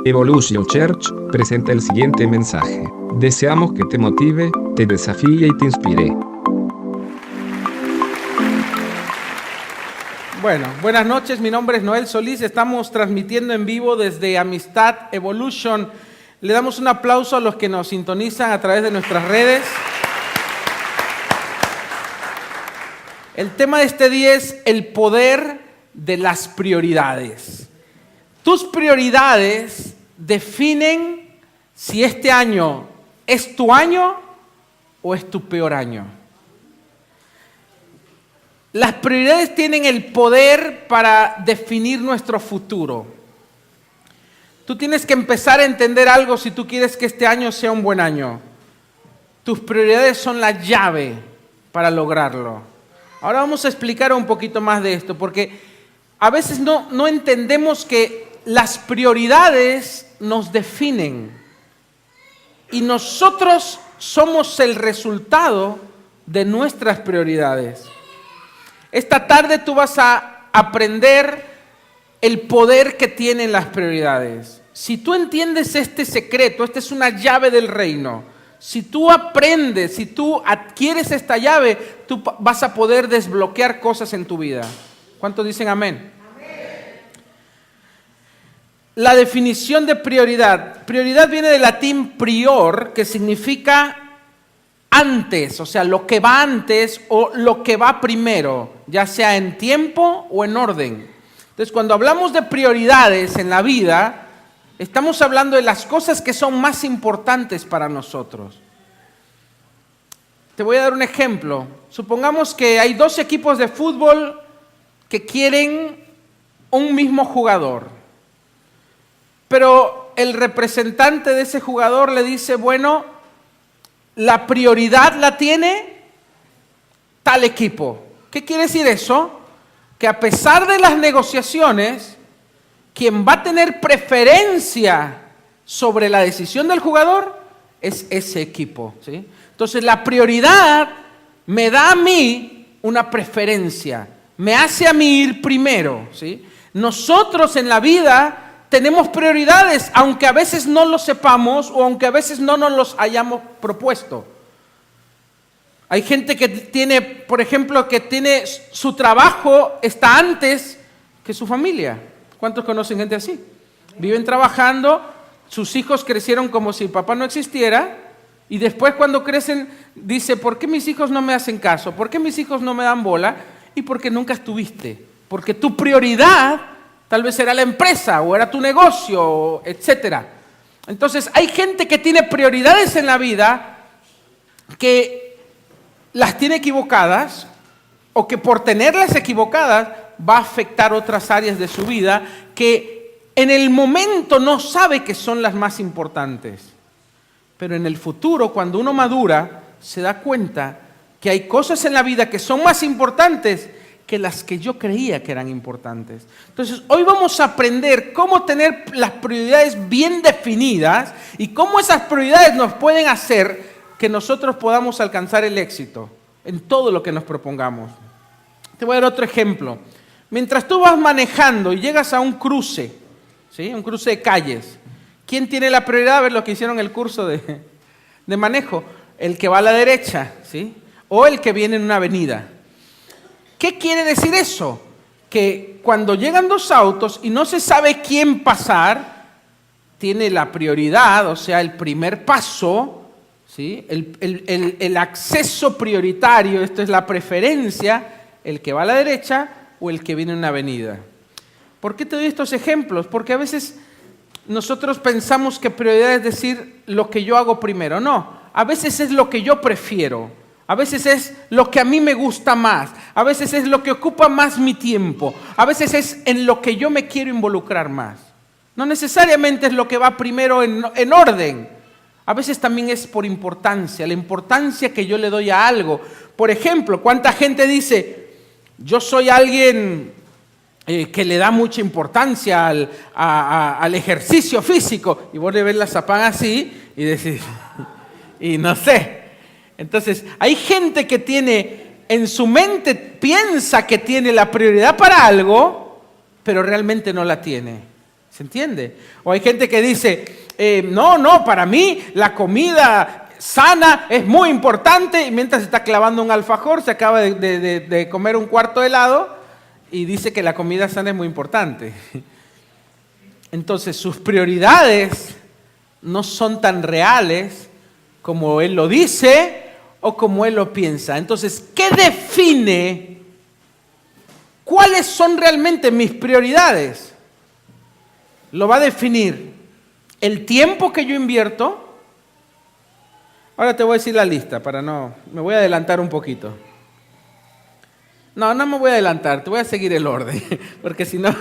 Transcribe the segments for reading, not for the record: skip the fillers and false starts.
Evolution Church presenta el siguiente mensaje. Deseamos que te motive, te desafíe y te inspire. Bueno, buenas noches, mi nombre es Noel Solís, estamos transmitiendo en vivo desde Amistad Evolution. Le damos un aplauso a los que nos sintonizan a través de nuestras redes. El tema de este día es el poder de las prioridades. Tus prioridades definen si este año es tu año o es tu peor año. Las prioridades tienen el poder para definir nuestro futuro. Tú tienes que empezar a entender algo si tú quieres que este año sea un buen año. Tus prioridades son la llave para lograrlo. Ahora vamos a explicar un poquito más de esto, porque a veces no entendemos que las prioridades nos definen y nosotros somos el resultado de nuestras prioridades. Esta tarde tú vas a aprender el poder que tienen las prioridades. Si tú entiendes este secreto, esta es una llave del reino. Si tú aprendes, si tú adquieres esta llave, tú vas a poder desbloquear cosas en tu vida. ¿Cuántos dicen amén? La definición de prioridad. Prioridad viene del latín prior, que significa antes, o sea, lo que va antes o lo que va primero, ya sea en tiempo o en orden. Entonces, cuando hablamos de prioridades en la vida, estamos hablando de las cosas que son más importantes para nosotros. Te voy a dar un ejemplo. Supongamos que hay dos equipos de fútbol que quieren un mismo jugador. Pero el representante de ese jugador le dice, bueno, la prioridad la tiene tal equipo. ¿Qué quiere decir eso? Que a pesar de las negociaciones, quien va a tener preferencia sobre la decisión del jugador es ese equipo, ¿sí? Entonces la prioridad me da a mí una preferencia, me hace a mí ir primero, ¿sí? Nosotros en la vida tenemos prioridades, aunque a veces no lo sepamos o aunque a veces no nos los hayamos propuesto. Hay gente que tiene, por ejemplo, que tiene su trabajo está antes que su familia. ¿Cuántos conocen gente así? Viven trabajando, sus hijos crecieron como si el papá no existiera y después cuando crecen dice, ¿por qué mis hijos no me hacen caso? ¿Por qué mis hijos no me dan bola? Y porque nunca estuviste. Porque tu prioridad tal vez era la empresa o era tu negocio, etc. Entonces hay gente que tiene prioridades en la vida que las tiene equivocadas o que por tenerlas equivocadas va a afectar otras áreas de su vida que en el momento no sabe que son las más importantes. Pero en el futuro, cuando uno madura, se da cuenta que hay cosas en la vida que son más importantes que las que yo creía que eran importantes. Entonces, hoy vamos a aprender cómo tener las prioridades bien definidas y cómo esas prioridades nos pueden hacer que nosotros podamos alcanzar el éxito en todo lo que nos propongamos. Te voy a dar otro ejemplo. Mientras tú vas manejando y llegas a un cruce, ¿sí? Un cruce de calles, ¿quién tiene la prioridad? A ver lo que hicieron el curso de manejo. El que va a la derecha, ¿sí? O el que viene en una avenida. ¿Qué quiere decir eso? Que cuando llegan dos autos y no se sabe quién pasar, tiene la prioridad, o sea, el primer paso, ¿sí? El acceso prioritario, esto es la preferencia, el que va a la derecha o el que viene en una avenida. ¿Por qué te doy estos ejemplos? Porque a veces nosotros pensamos que prioridad es decir lo que yo hago primero. No, a veces es lo que yo prefiero. A veces es lo que a mí me gusta más, a veces es lo que ocupa más mi tiempo, a veces es en lo que yo me quiero involucrar más. No necesariamente es lo que va primero en orden, a veces también es por importancia, la importancia que yo le doy a algo. Por ejemplo, ¿cuánta gente dice, yo soy alguien que le da mucha importancia al ejercicio físico? Y vos le ves la zapán así y decís, y no sé. Entonces, hay gente que tiene, en su mente piensa que tiene la prioridad para algo, pero realmente no la tiene. ¿Se entiende? O hay gente que dice, no, para mí la comida sana es muy importante, y mientras está clavando un alfajor se acaba de comer un cuarto de helado y dice que la comida sana es muy importante. Entonces sus prioridades no son tan reales como él lo dice o como él lo piensa. Entonces, ¿qué define cuáles son realmente mis prioridades? Lo va a definir el tiempo que yo invierto. Ahora te voy a decir la lista me voy a adelantar un poquito. No me voy a adelantar, te voy a seguir el orden, porque si no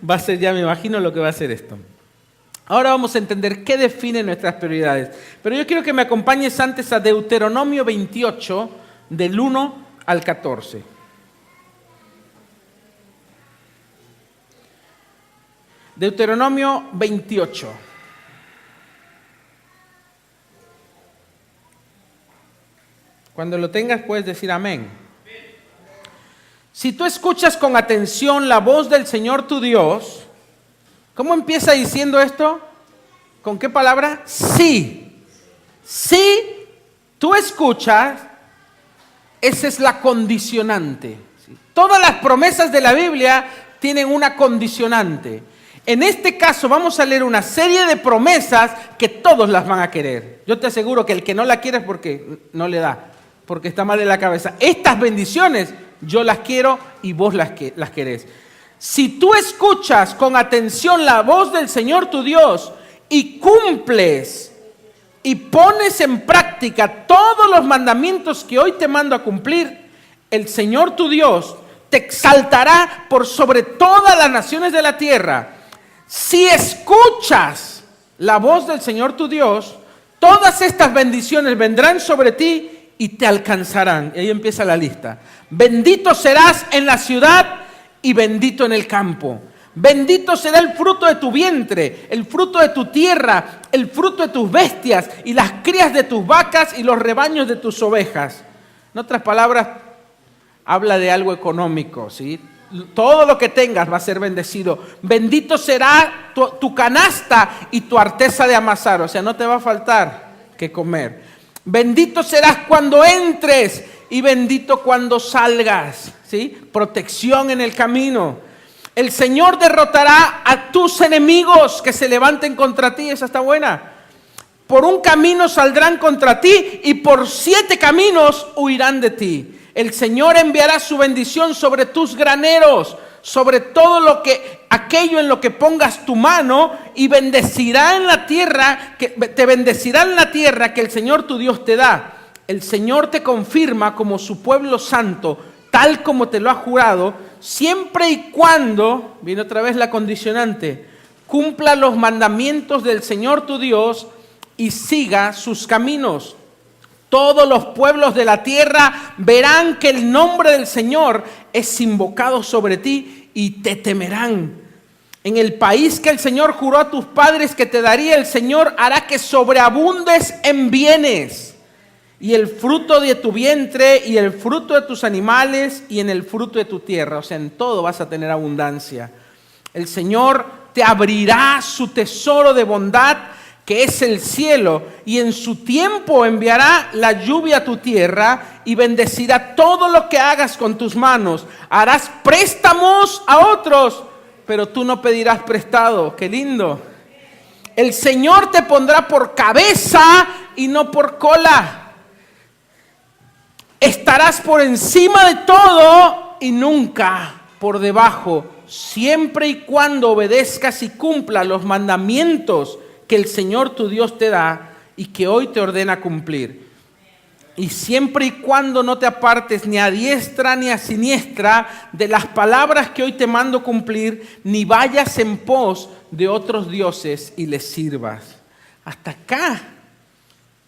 va a ser, ya me imagino lo que va a ser esto. Ahora vamos a entender qué define nuestras prioridades. Pero yo quiero que me acompañes antes a Deuteronomio 28, del 1 al 14. Deuteronomio 28. Cuando lo tengas puedes decir amén. Si tú escuchas con atención la voz del Señor tu Dios, ¿cómo empieza diciendo esto? ¿Con qué palabra? Sí. Si tú escuchas, esa es la condicionante. Todas las promesas de la Biblia tienen una condicionante. En este caso vamos a leer una serie de promesas que todos las van a querer. Yo te aseguro que el que no la quiere es porque no le da, porque está mal de la cabeza. Estas bendiciones yo las quiero y vos las querés. Si tú escuchas con atención la voz del Señor tu Dios y cumples y pones en práctica todos los mandamientos que hoy te mando a cumplir, el Señor tu Dios te exaltará por sobre todas las naciones de la tierra. Si escuchas la voz del Señor tu Dios, todas estas bendiciones vendrán sobre ti y te alcanzarán. Y ahí empieza la lista. Bendito serás en la ciudad y bendito en el campo. Bendito será el fruto de tu vientre, el fruto de tu tierra, el fruto de tus bestias y las crías de tus vacas y los rebaños de tus ovejas. En otras palabras, habla de algo económico, ¿sí? Todo lo que tengas va a ser bendecido. Bendito será tu canasta y tu arteza de amasar, o sea, no te va a faltar que comer. Bendito serás cuando entres y bendito cuando salgas, ¿sí? Protección en el camino. El Señor derrotará a tus enemigos que se levanten contra ti. Esa está buena. Por un camino saldrán contra ti y por 7 caminos huirán de ti. El Señor enviará su bendición sobre tus graneros, sobre todo aquello en lo que pongas tu mano, y bendecirá en la tierra, te bendecirá en la tierra que el Señor tu Dios te da. El Señor te confirma como su pueblo santo, tal como te lo ha jurado, siempre y cuando, viene otra vez la condicionante, cumpla los mandamientos del Señor tu Dios y siga sus caminos. Todos los pueblos de la tierra verán que el nombre del Señor es invocado sobre ti y te temerán. En el país que el Señor juró a tus padres que te daría, el Señor hará que sobreabundes en bienes, y el fruto de tu vientre y el fruto de tus animales y en el fruto de tu tierra. O sea, en todo vas a tener abundancia. El Señor te abrirá su tesoro de bondad, que es el cielo, y en su tiempo enviará la lluvia a tu tierra y bendecirá todo lo que hagas con tus manos. Harás préstamos a otros, pero tú no pedirás prestado. ¡Qué lindo! El Señor te pondrá por cabeza y no por cola. Estarás por encima de todo y nunca por debajo, siempre y cuando obedezcas y cumplas los mandamientos que el Señor tu Dios te da y que hoy te ordena cumplir. Y siempre y cuando no te apartes ni a diestra ni a siniestra de las palabras que hoy te mando cumplir, ni vayas en pos de otros dioses y les sirvas. Hasta acá,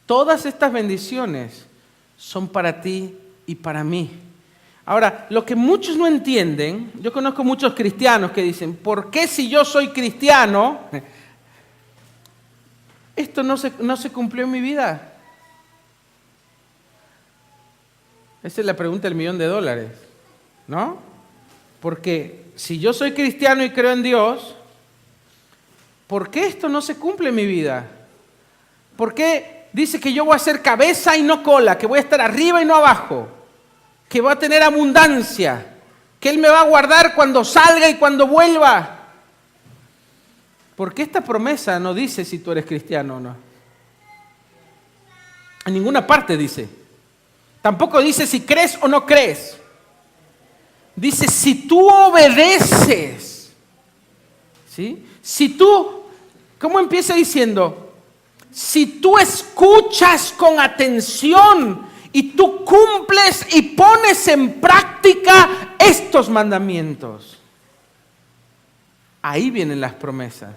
todas estas bendiciones son para ti y para mí. Ahora, lo que muchos no entienden, yo conozco muchos cristianos que dicen, ¿por qué si yo soy cristiano, esto no se cumplió en mi vida? Esa es la pregunta del $1.000.000, ¿no? Porque si yo soy cristiano y creo en Dios, ¿por qué esto no se cumple en mi vida? ¿Por qué dice que yo voy a ser cabeza y no cola, que voy a estar arriba y no abajo, que voy a tener abundancia, que Él me va a guardar cuando salga y cuando vuelva? Porque esta promesa no dice si tú eres cristiano o no. En ninguna parte dice. Tampoco dice si crees o no crees. Dice si tú obedeces. ¿Sí? Si tú, ¿cómo empieza diciendo? Si tú escuchas con atención y tú cumples y pones en práctica estos mandamientos. Ahí vienen las promesas.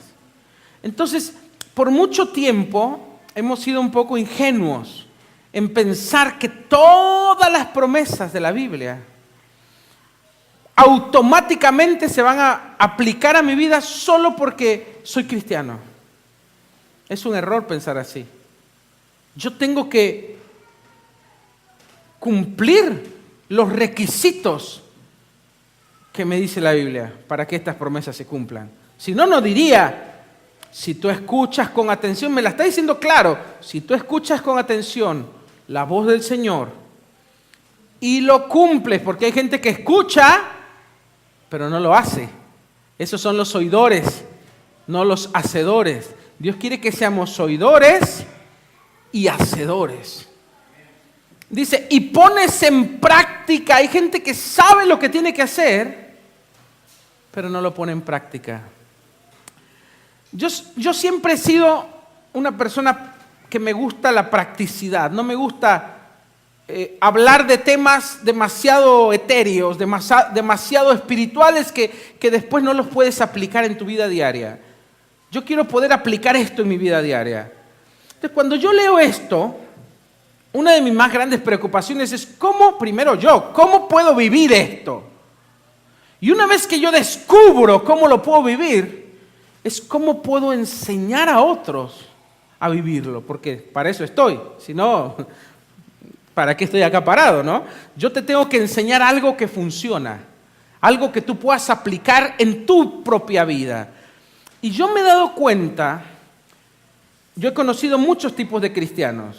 Entonces, por mucho tiempo hemos sido un poco ingenuos en pensar que todas las promesas de la Biblia automáticamente se van a aplicar a mi vida solo porque soy cristiano. Es un error pensar así. Yo tengo que cumplir los requisitos que me dice la Biblia para que estas promesas se cumplan. Si no, no diría, si tú escuchas con atención, me la está diciendo claro, si tú escuchas con atención la voz del Señor y lo cumples, porque hay gente que escucha, pero no lo hace. Esos son los oidores, no los hacedores. Dios quiere que seamos oidores y hacedores. Dice, y pones en práctica. Hay gente que sabe lo que tiene que hacer, pero no lo pone en práctica. Yo siempre he sido una persona que me gusta la practicidad. No me gusta hablar de temas demasiado etéreos, demasiado espirituales que después no los puedes aplicar en tu vida diaria. Yo quiero poder aplicar esto en mi vida diaria. Entonces, cuando yo leo esto, una de mis más grandes preocupaciones es cómo puedo vivir esto. Y una vez que yo descubro cómo lo puedo vivir, es cómo puedo enseñar a otros a vivirlo, porque para eso estoy. Si no, ¿para qué estoy acá parado, no? Yo te tengo que enseñar algo que funciona, algo que tú puedas aplicar en tu propia vida. Y yo me he dado cuenta, yo he conocido muchos tipos de cristianos,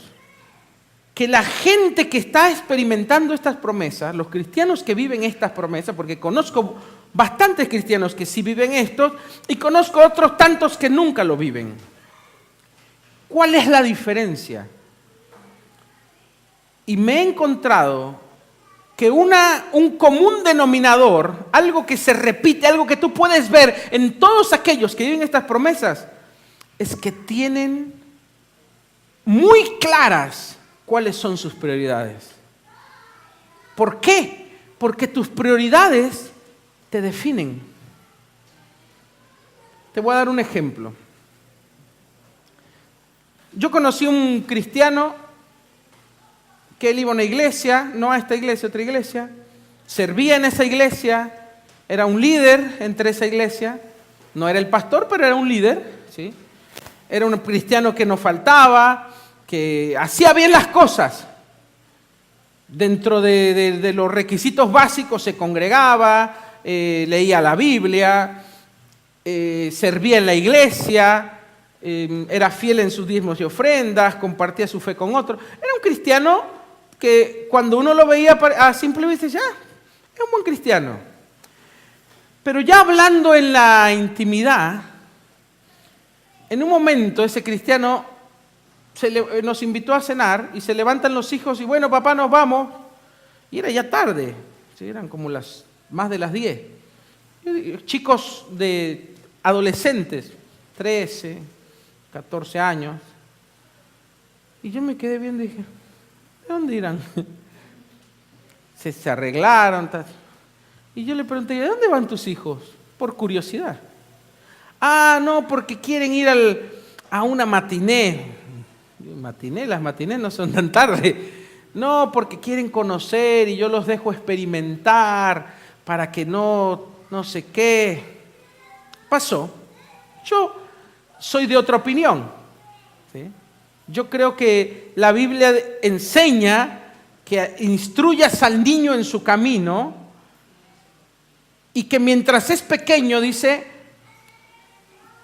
que la gente que está experimentando estas promesas, los cristianos que viven estas promesas, porque conozco bastantes cristianos que sí viven esto, y conozco otros tantos que nunca lo viven. ¿Cuál es la diferencia? Y me he encontrado que un común denominador, algo que se repite, algo que tú puedes ver en todos aquellos que viven estas promesas, es que tienen muy claras cuáles son sus prioridades. ¿Por qué? Porque tus prioridades te definen. Te voy a dar un ejemplo. Yo conocí un cristiano que él iba a una iglesia, no a esta iglesia, otra iglesia, servía en esa iglesia, era un líder entre esa iglesia, no era el pastor, pero era un líder, ¿sí? Era un cristiano que no faltaba, que hacía bien las cosas. Dentro de los requisitos básicos se congregaba, leía la Biblia, servía en la iglesia, era fiel en sus diezmos y ofrendas, compartía su fe con otros. Era un cristiano que cuando uno lo veía a simple vista decía, es un buen cristiano. Pero ya hablando en la intimidad, en un momento ese cristiano nos invitó a cenar y se levantan los hijos y bueno, papá, nos vamos. Y era ya tarde, ¿sí? Eran como más de las 10. Chicos de adolescentes, 13, 14 años. Y yo me quedé viendo y dije, ¿de dónde irán? Se arreglaron. Y yo le pregunté, ¿de dónde van tus hijos? Por curiosidad. Ah, no, porque quieren ir a una matiné. Las matinés no son tan tarde. No, porque quieren conocer y yo los dejo experimentar para que no sé qué. Pasó. Yo soy de otra opinión, ¿sí? Yo creo que la Biblia enseña que instruyas al niño en su camino y que mientras es pequeño, dice,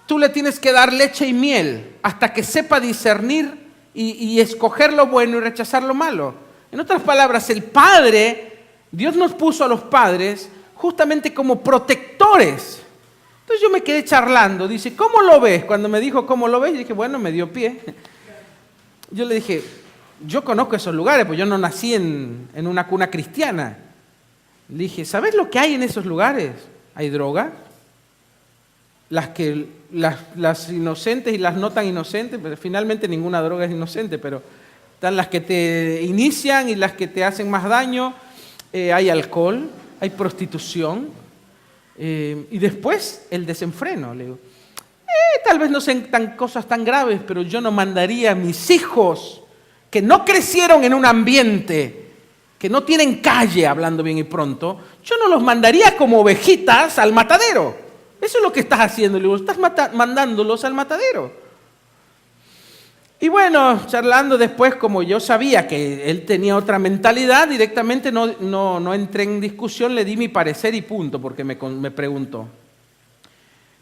tú le tienes que dar leche y miel hasta que sepa discernir y escoger lo bueno y rechazar lo malo. En otras palabras, el Padre, Dios nos puso a los padres justamente como protectores. Entonces yo me quedé charlando, dice, ¿cómo lo ves? Cuando me dijo, ¿cómo lo ves? Yo dije, bueno, me dio pie. Yo le dije, yo conozco esos lugares, pues yo no nací en una cuna cristiana. Le dije, ¿sabes lo que hay en esos lugares? Hay droga, las inocentes y las no tan inocentes, pero finalmente ninguna droga es inocente, pero están las que te inician y las que te hacen más daño. Hay alcohol, hay prostitución, y después el desenfreno. Le digo, tal vez no sean cosas tan graves, pero yo no mandaría a mis hijos que no crecieron en un ambiente, que no tienen calle, hablando bien y pronto, yo no los mandaría como ovejitas al matadero. Eso es lo que estás haciendo. Le digo, estás mandándolos al matadero. Y bueno, charlando después, como yo sabía que él tenía otra mentalidad, directamente no entré en discusión, le di mi parecer y punto, porque me preguntó.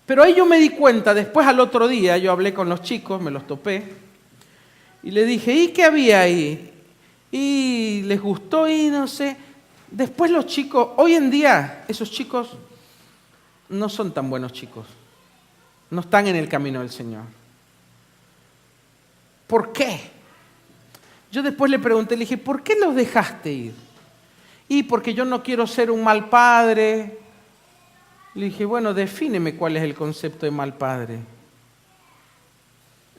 Pero ahí yo me di cuenta, después al otro día, yo hablé con los chicos, me los topé, y le dije, ¿y qué había ahí? Y les gustó y no sé. Después los chicos, hoy en día, esos chicos no son tan buenos chicos. No están en el camino del Señor. ¿Por qué? Yo después le pregunté, le dije, ¿por qué los dejaste ir? Y porque yo no quiero ser un mal padre. Le dije, bueno, defíneme cuál es el concepto de mal padre.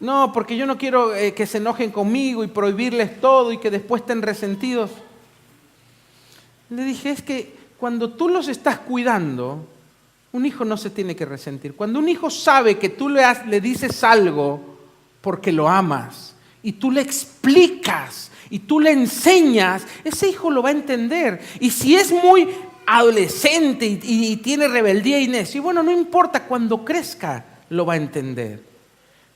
No, porque yo no quiero que se enojen conmigo y prohibirles todo y que después estén resentidos. Le dije, es que cuando tú los estás cuidando, un hijo no se tiene que resentir. Cuando un hijo sabe que tú le dices algo porque lo amas y tú le explicas y tú le enseñas, ese hijo lo va a entender. Y si es muy adolescente y tiene rebeldía y necio, bueno, no importa, cuando crezca lo va a entender.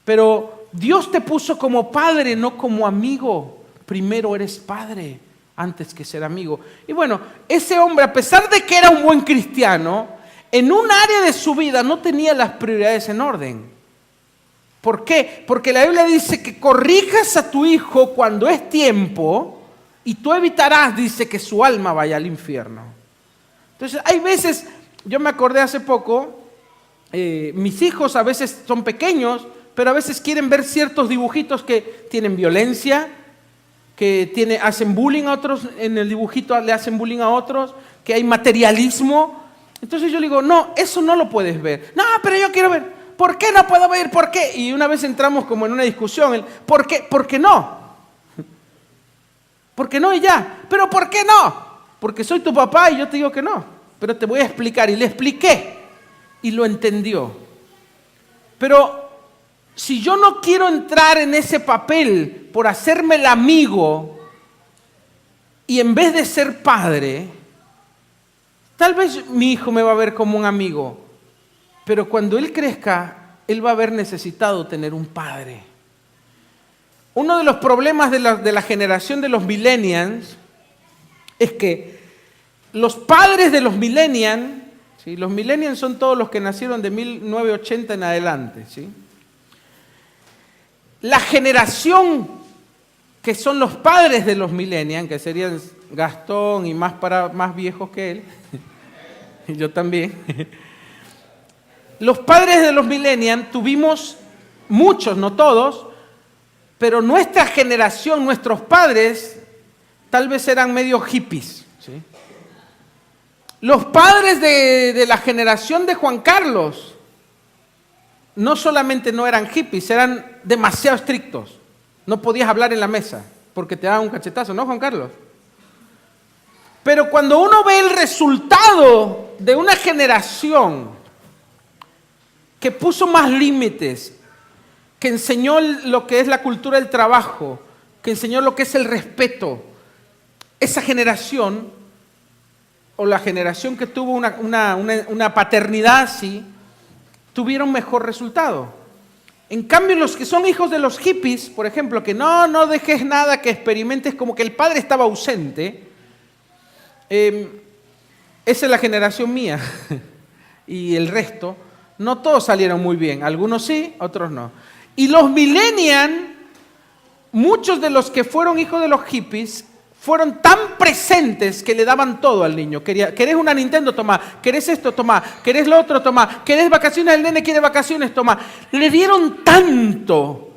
Pero Dios te puso como padre, no como amigo. Primero eres padre antes que ser amigo. Y bueno, ese hombre, a pesar de que era un buen cristiano, en un área de su vida no tenía las prioridades en orden. ¿Por qué? Porque la Biblia dice que corrijas a tu hijo cuando es tiempo y tú evitarás, dice, que su alma vaya al infierno. Entonces, hay veces, yo me acordé hace poco, mis hijos a veces son pequeños, pero a veces quieren ver ciertos dibujitos que tienen violencia, que hacen bullying a otros, en el dibujito le hacen bullying a otros, que hay materialismo. Entonces yo le digo, no, eso no lo puedes ver. No, pero yo quiero ver. ¿Por qué no puedo ver? ¿Por qué? Y una vez entramos como en una discusión. ¿Por qué? ¿Por qué no? ¿Por qué no y ya? ¿Pero por qué no? Porque soy tu papá y yo te digo que no. Pero te voy a explicar. Y le expliqué. Y lo entendió. Pero si yo no quiero entrar en ese papel por hacerme el amigo y en vez de ser padre, tal vez mi hijo me va a ver como un amigo, pero cuando él crezca, él va a haber necesitado tener un padre. Uno de los problemas de la generación de los millennials es que los padres de los millennials, ¿sí? Los millennials son todos los que nacieron de 1980 en adelante, ¿sí? La generación que son los padres de los millennials, que serían Gastón y más viejos que él, y yo también. Los padres de los millennials tuvimos muchos, no todos, pero nuestra generación, nuestros padres, tal vez eran medio hippies, ¿sí? Los padres de la generación de Juan Carlos no solamente no eran hippies, eran demasiado estrictos. No podías hablar en la mesa porque te daban un cachetazo, ¿no, Juan Carlos? Pero cuando uno ve el resultado de una generación que puso más límites, que enseñó lo que es la cultura del trabajo, que enseñó lo que es el respeto, esa generación, o la generación que tuvo una paternidad así, tuvieron mejor resultado. En cambio, los que son hijos de los hippies, por ejemplo, que no dejes nada, que experimentes, como que el padre estaba ausente, esa es la generación mía y el resto. No todos salieron muy bien, algunos sí, otros no. Y los millennials, muchos de los que fueron hijos de los hippies, fueron tan presentes que le daban todo al niño. ¿Querés una Nintendo? Toma. ¿Querés esto? Toma. ¿Querés lo otro? Toma. ¿Querés vacaciones? El nene quiere vacaciones. Toma. Le dieron tanto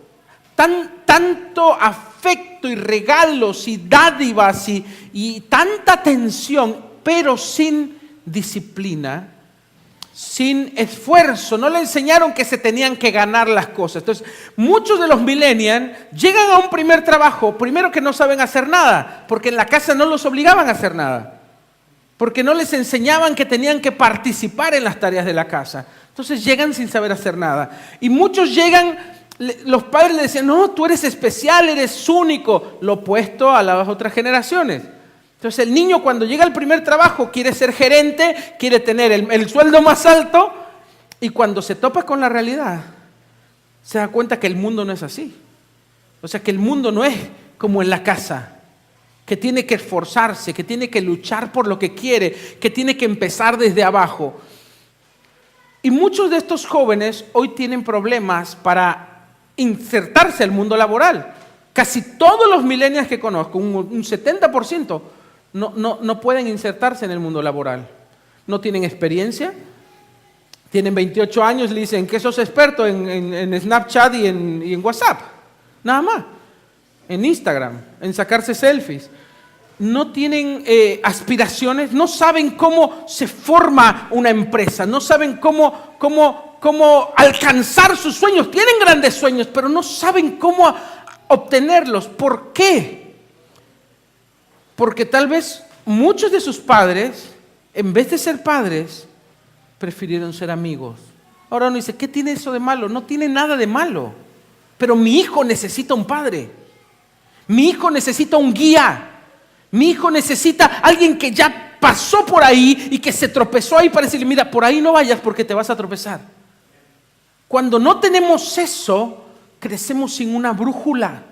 afecto y regalos y dádivas y tanta atención, pero sin disciplina, sin esfuerzo. No le enseñaron que se tenían que ganar las cosas. Entonces, muchos de los millennials llegan a un primer trabajo, primero que no saben hacer nada, porque en la casa no los obligaban a hacer nada, porque no les enseñaban que tenían que participar en las tareas de la casa. Entonces llegan sin saber hacer nada. Y muchos llegan, los padres le decían, no, tú eres especial, eres único, lo opuesto a las otras generaciones. Entonces el niño cuando llega al primer trabajo quiere ser gerente, quiere tener el sueldo más alto, y cuando se topa con la realidad se da cuenta que el mundo no es así. O sea, que el mundo no es como en la casa, que tiene que esforzarse, que tiene que luchar por lo que quiere, que tiene que empezar desde abajo. Y muchos de estos jóvenes hoy tienen problemas para insertarse al mundo laboral. Casi todos los millennials que conozco, un 70%, no pueden insertarse en el mundo laboral. No tienen experiencia, tienen 28 años y le dicen que sos experto en Snapchat y en WhatsApp. Nada más. En Instagram, en sacarse selfies. No tienen aspiraciones, no saben cómo se forma una empresa, no saben cómo alcanzar sus sueños. Tienen grandes sueños, pero no saben cómo obtenerlos. ¿Por qué? Porque tal vez muchos de sus padres, en vez de ser padres, prefirieron ser amigos. Ahora uno dice, ¿qué tiene eso de malo? No tiene nada de malo. Pero mi hijo necesita un padre. Mi hijo necesita un guía. Mi hijo necesita alguien que ya pasó por ahí y que se tropezó ahí para decirle, mira, por ahí no vayas porque te vas a tropezar. Cuando no tenemos eso, crecemos sin una brújula.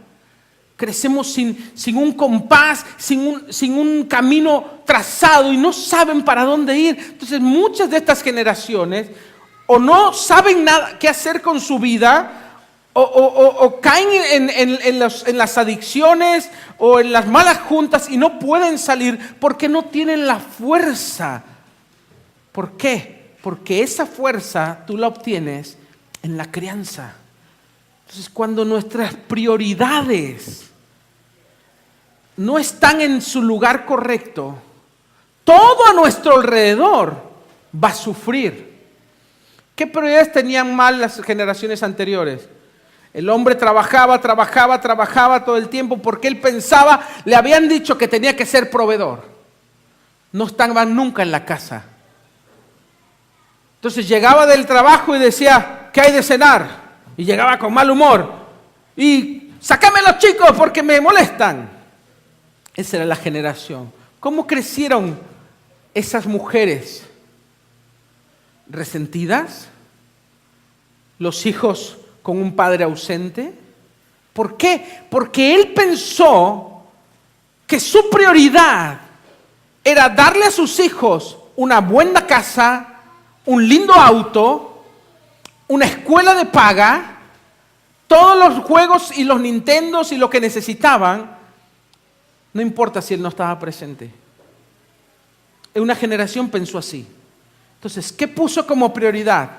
Crecemos sin un compás, sin un camino trazado y no saben para dónde ir. Entonces muchas de estas generaciones o no saben nada qué hacer con su vida o caen en las adicciones o en las malas juntas y no pueden salir porque no tienen la fuerza. ¿Por qué? Porque esa fuerza tú la obtienes en la crianza. Entonces cuando nuestras prioridades no están en su lugar correcto, todo a nuestro alrededor va a sufrir. ¿Qué prioridades tenían mal las generaciones anteriores? El hombre trabajaba todo el tiempo porque él pensaba, le habían dicho que tenía que ser proveedor. No estaban nunca en la casa. Entonces llegaba del trabajo y decía, ¿qué hay de cenar? Y llegaba con mal humor. Y sácame los chicos porque me molestan. Esa era la generación. ¿Cómo crecieron esas mujeres? ¿Resentidas? ¿Los hijos con un padre ausente? ¿Por qué? Porque él pensó que su prioridad era darle a sus hijos una buena casa, un lindo auto, una escuela de paga, todos los juegos y los Nintendos y lo que necesitaban. No importa si él no estaba presente. Una generación pensó así. Entonces, ¿qué puso como prioridad?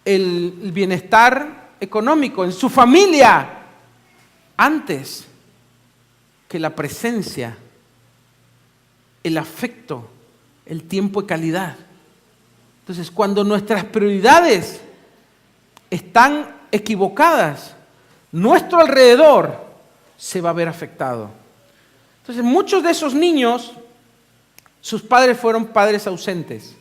El bienestar económico en su familia antes que la presencia, el afecto, el tiempo de calidad. Entonces, cuando nuestras prioridades están equivocadas, nuestro alrededor se va a ver afectado. Entonces, muchos de esos niños, sus padres fueron padres ausentes.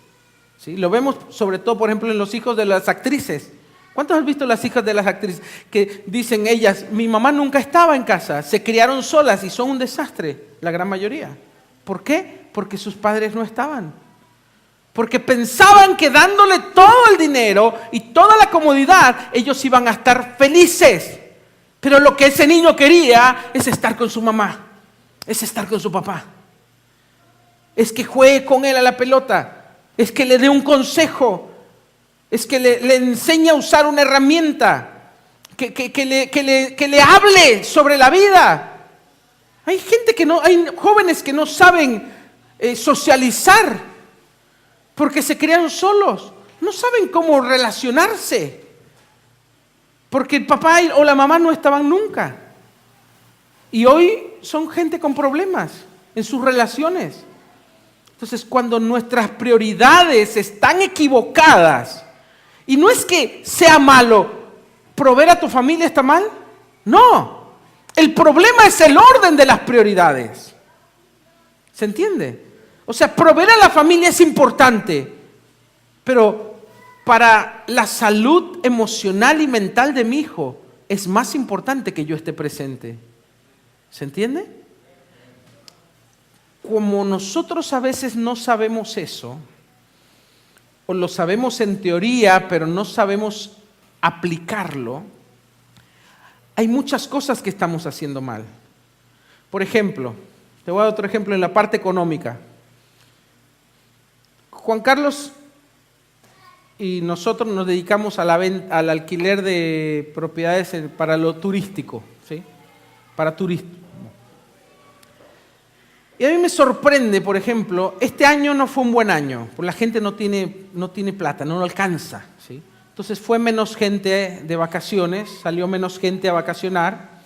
¿Sí? Lo vemos sobre todo, por ejemplo, en los hijos de las actrices. ¿Cuántos han visto las hijas de las actrices que dicen ellas, mi mamá nunca estaba en casa, se criaron solas y son un desastre, la gran mayoría? ¿Por qué? Porque sus padres no estaban. Porque pensaban que dándole todo el dinero y toda la comodidad, ellos iban a estar felices. Pero lo que ese niño quería es estar con su mamá, es estar con su papá. Es que juegue con él a la pelota, es que le dé un consejo. es que le enseñe a usar una herramienta, que le hable sobre la vida. Hay jóvenes que no saben socializar porque se crean solos, no saben cómo relacionarse, porque el papá o la mamá no estaban nunca. Y hoy son gente con problemas en sus relaciones. Entonces, cuando nuestras prioridades están equivocadas, y no es que sea malo, proveer a tu familia está mal, no. El problema es el orden de las prioridades. ¿Se entiende? O sea, proveer a la familia es importante, pero para la salud emocional y mental de mi hijo es más importante que yo esté presente. ¿Se entiende? Como nosotros a veces no sabemos eso, o lo sabemos en teoría, pero no sabemos aplicarlo, hay muchas cosas que estamos haciendo mal. Por ejemplo, te voy a dar otro ejemplo en la parte económica. Juan Carlos y nosotros nos dedicamos a al alquiler de propiedades para lo turístico, ¿sí? Para turismo. Y a mí me sorprende, por ejemplo, este año no fue un buen año, porque la gente no tiene plata, no lo alcanza, ¿sí? Entonces fue menos gente de vacaciones, salió menos gente a vacacionar.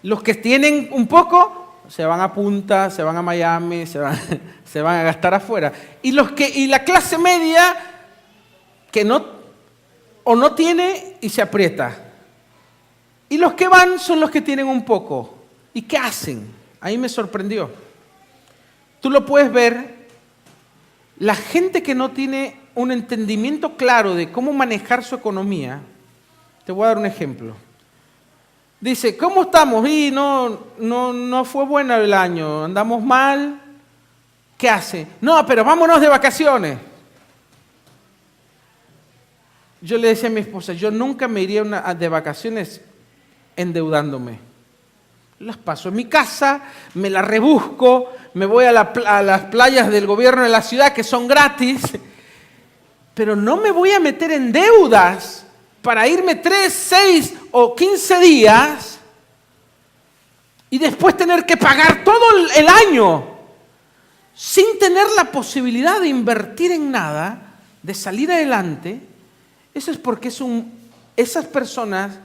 Los que tienen un poco se van a Punta, se van a Miami, se van a gastar afuera. Y la clase media que no tiene y se aprieta. Y los que van son los que tienen un poco. ¿Y qué hacen? Ahí me sorprendió. Tú lo puedes ver, la gente que no tiene un entendimiento claro de cómo manejar su economía. Te voy a dar un ejemplo. Dice, ¿cómo estamos? Y no fue bueno el año, andamos mal. ¿Qué hace? No, pero vámonos de vacaciones. Yo le decía a mi esposa, yo nunca me iría de vacaciones endeudándome. Las paso en mi casa, me las rebusco, me voy a las playas del gobierno de la ciudad que son gratis, pero no me voy a meter en deudas para irme 3, 6 o 15 días y después tener que pagar todo el año sin tener la posibilidad de invertir en nada, de salir adelante. Eso es porque esas personas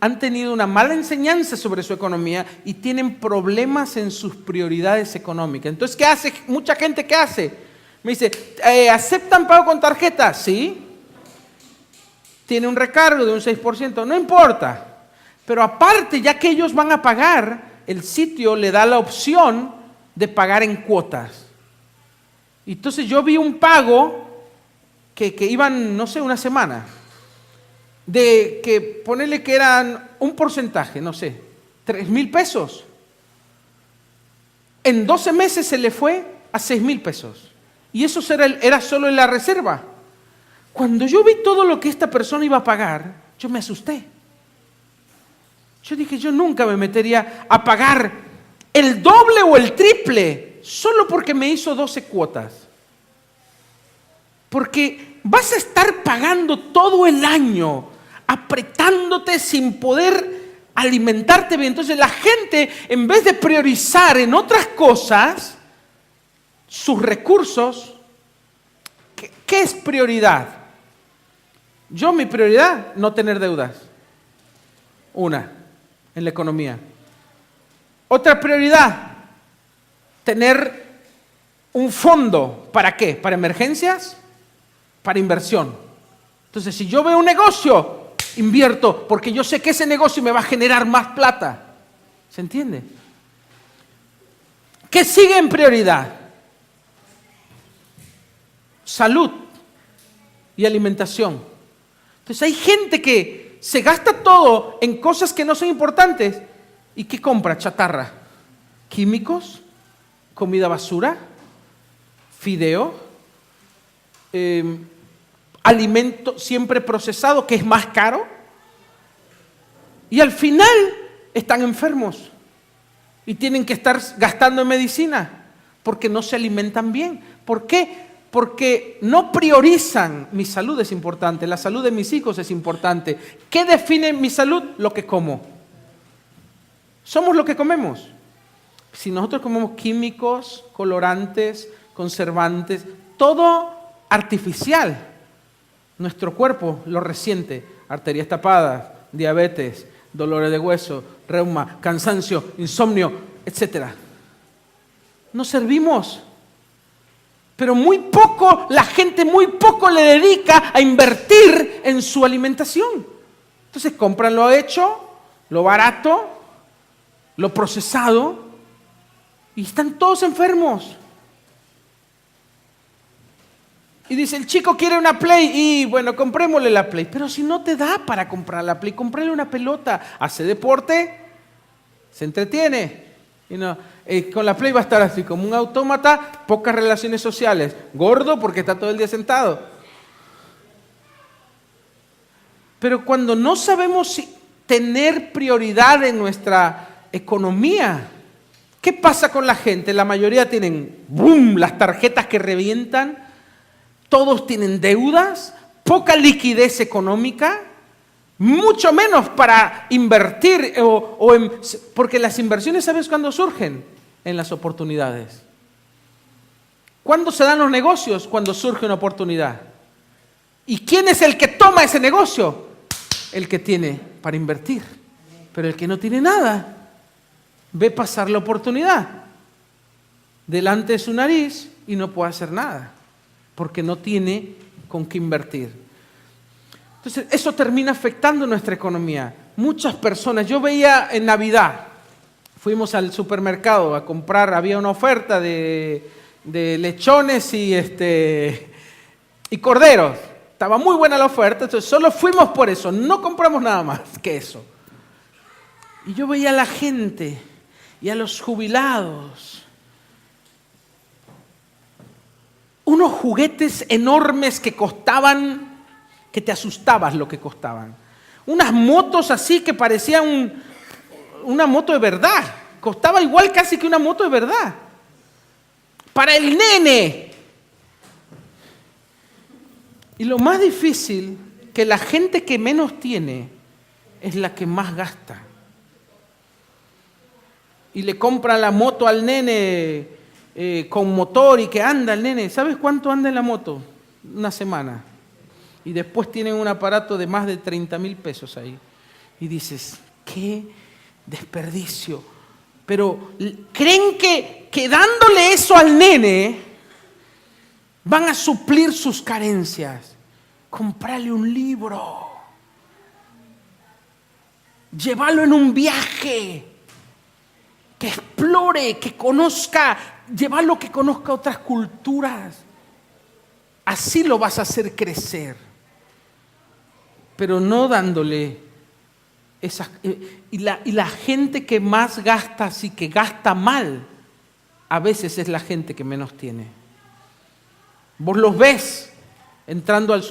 han tenido una mala enseñanza sobre su economía y tienen problemas en sus prioridades económicas. Entonces, ¿qué hace? Mucha gente, ¿qué hace? Me dice, ¿aceptan pago con tarjeta? Sí. Tiene un recargo de un 6%, no importa. Pero aparte, ya que ellos van a pagar, el sitio le da la opción de pagar en cuotas. Entonces yo vi un pago que iban, no sé, una semana. De que ponerle que eran un porcentaje, no sé, 3,000 pesos. En 12 meses se le fue a 6,000 pesos. Y eso era solo en la reserva. Cuando yo vi todo lo que esta persona iba a pagar, yo me asusté. Yo dije, yo nunca me metería a pagar el doble o el triple solo porque me hizo 12 cuotas. Porque vas a estar pagando todo el año, apretándote sin poder alimentarte bien. Entonces la gente, en vez de priorizar en otras cosas, sus recursos, ¿qué es prioridad? Mi prioridad, no tener deudas. Una, en la economía. Otra prioridad, tener un fondo. ¿Para qué? ¿Para emergencias? Para inversión. Entonces, si yo veo un negocio, invierto, porque yo sé que ese negocio me va a generar más plata. ¿Se entiende? ¿Qué sigue en prioridad? Salud y alimentación. Entonces hay gente que se gasta todo en cosas que no son importantes y que compra chatarra, químicos, comida basura, fideo, alimento siempre procesado, que es más caro, y al final están enfermos y tienen que estar gastando en medicina porque no se alimentan bien. ¿Por qué? Porque no priorizan. Mi salud es importante, la salud de mis hijos es importante. ¿Qué define mi salud? Lo que como. Somos lo que comemos. Si nosotros comemos químicos, colorantes, conservantes, todo artificial, nuestro cuerpo lo resiente. Arterias tapadas, diabetes, dolores de hueso, reuma, cansancio, insomnio, etc. No servimos. Pero la gente muy poco le dedica a invertir en su alimentación. Entonces compran lo hecho, lo barato, lo procesado, y están todos enfermos. Y dice, el chico quiere una Play, y bueno, comprémosle la Play. Pero si no te da para comprar la Play, cómprale una pelota, hace deporte, se entretiene. Y no, con la Play va a estar así, como un autómata, pocas relaciones sociales, gordo porque está todo el día sentado. Pero cuando no sabemos tener prioridad en nuestra economía, ¿qué pasa con la gente? La mayoría tienen, ¡boom!, las tarjetas que revientan, todos tienen deudas, poca liquidez económica, mucho menos para invertir, porque las inversiones, ¿sabes cuándo surgen? En las oportunidades. ¿Cuándo se dan los negocios? Cuando surge una oportunidad. ¿Y quién es el que toma ese negocio? El que tiene para invertir. Pero el que no tiene nada, ve pasar la oportunidad delante de su nariz y no puede hacer nada, porque no tiene con qué invertir. Entonces, eso termina afectando nuestra economía. Muchas personas, yo veía en Navidad, fuimos al supermercado a comprar, había una oferta de lechones y corderos. Estaba muy buena la oferta, entonces solo fuimos por eso, no compramos nada más que eso. Y yo veía a la gente y a los jubilados, unos juguetes enormes que costaban, que te asustabas lo que costaban. Unas motos así que parecían una moto de verdad. Costaba igual casi que una moto de verdad. Para el nene. Y lo más difícil, que la gente que menos tiene es la que más gasta. Y le compran la moto al nene con motor y que anda el nene. ¿Sabes cuánto anda en la moto? Una semana. Y después tienen un aparato de más de 30,000 pesos ahí. Y dices, qué desperdicio. Pero creen que dándole eso al nene van a suplir sus carencias. Comprarle un libro. Llevarlo en un viaje. Que explore, que conozca, llevarlo que conozca otras culturas. Así lo vas a hacer crecer. Pero no dándole esas... Y la gente que más gasta, así que gasta mal, a veces es la gente que menos tiene. Vos los ves entrando al...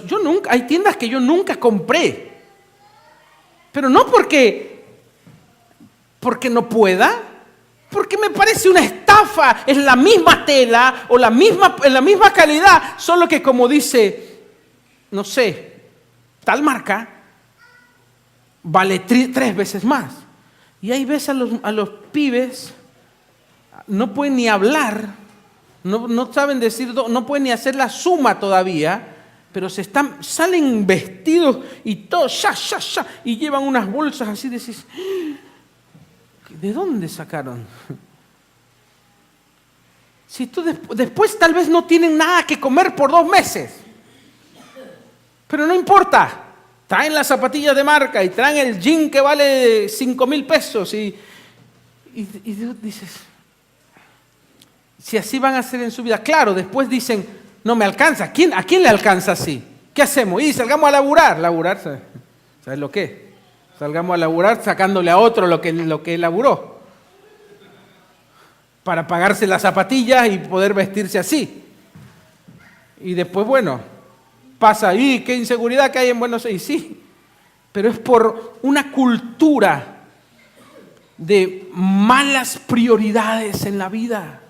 hay tiendas que yo nunca compré. Pero no porque no pueda, porque me parece una estafa. Es la misma tela o en la misma calidad, solo que como dice, no sé, tal marca, vale 3 veces más. Y ahí ves a los pibes, no pueden ni hablar, no saben decir, no pueden ni hacer la suma todavía, pero salen vestidos y todo, y llevan unas bolsas así, decís, ¿de dónde sacaron? Si tú después tal vez no tienen nada que comer por 2 meses, pero no importa, traen las zapatillas de marca y traen el jean que vale 5,000 pesos y dices, si así van a hacer en su vida, claro, después dicen, no me alcanza. ¿A quién le alcanza así? ¿Qué hacemos? Y salgamos a laburar, ¿sabes lo que? Salgamos a laburar sacándole a otro lo que laburó, para pagarse las zapatillas y poder vestirse así. Y después, bueno, pasa ahí, qué inseguridad que hay en Buenos Aires, sí, pero es por una cultura de malas prioridades en la vida.